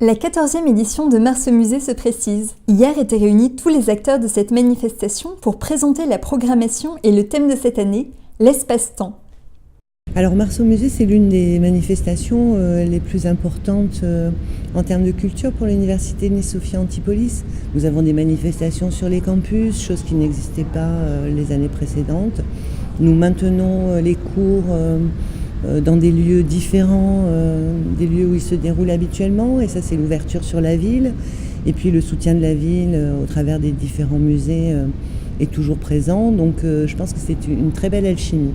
La 14e édition de Mars au musée se précise. Hier étaient réunis tous les acteurs de cette manifestation pour présenter la programmation et le thème de cette année, l'espace-temps. Alors Mars au musée, c'est l'une des manifestations les plus importantes en termes de culture pour l'université Nice-Sophia Antipolis. Nous avons des manifestations sur les campus, chose qui n'existait pas les années précédentes. Nous maintenons les cours dans des lieux différents, des lieux où ils se déroulent habituellement, et ça c'est l'ouverture sur la ville. Et puis le soutien de la ville au travers des différents musées est toujours présent, donc je pense que c'est une très belle alchimie.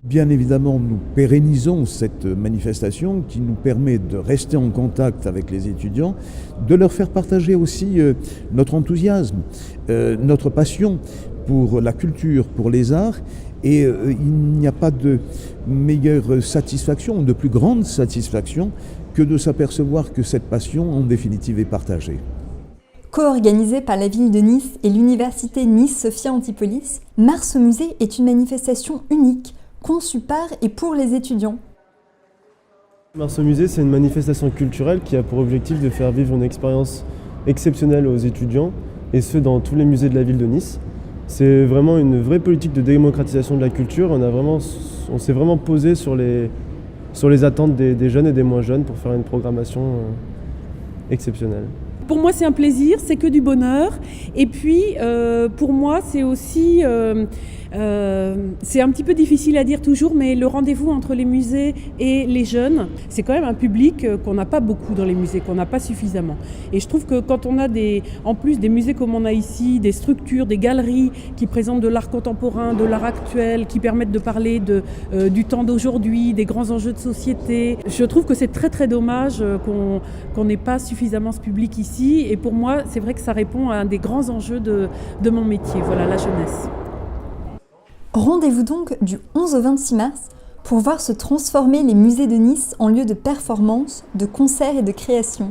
Bien évidemment, nous pérennisons cette manifestation qui nous permet de rester en contact avec les étudiants, de leur faire partager aussi notre enthousiasme, notre passion pour la culture, pour les arts. Et il n'y a pas de meilleure satisfaction, de plus grande satisfaction que de s'apercevoir que cette passion, en définitive, est partagée. Co-organisée par la ville de Nice et l'université Nice-Sophia Antipolis, Mars au musée est une manifestation unique, conçue par et pour les étudiants. Mars au musée, c'est une manifestation culturelle qui a pour objectif de faire vivre une expérience exceptionnelle aux étudiants, et ce dans tous les musées de la ville de Nice. C'est vraiment une vraie politique de démocratisation de la culture. On s'est vraiment posé sur les attentes des jeunes et des moins jeunes pour faire une programmation exceptionnelle. Pour moi, c'est un plaisir, c'est que du bonheur. Et puis, pour moi, c'est aussi... c'est un petit peu difficile à dire toujours, mais le rendez-vous entre les musées et les jeunes, c'est quand même un public qu'on n'a pas beaucoup dans les musées, qu'on n'a pas suffisamment. Et je trouve que quand on a en plus des musées comme on a ici, des structures, des galeries qui présentent de l'art contemporain, de l'art actuel, qui permettent de parler du temps d'aujourd'hui, des grands enjeux de société, je trouve que c'est très très dommage qu'on n'ait pas suffisamment ce public ici. Et pour moi, c'est vrai que ça répond à un des grands enjeux de mon métier, voilà, la jeunesse. Rendez-vous donc du 11 au 26 mars pour voir se transformer les musées de Nice en lieu de performance, de concerts et de création.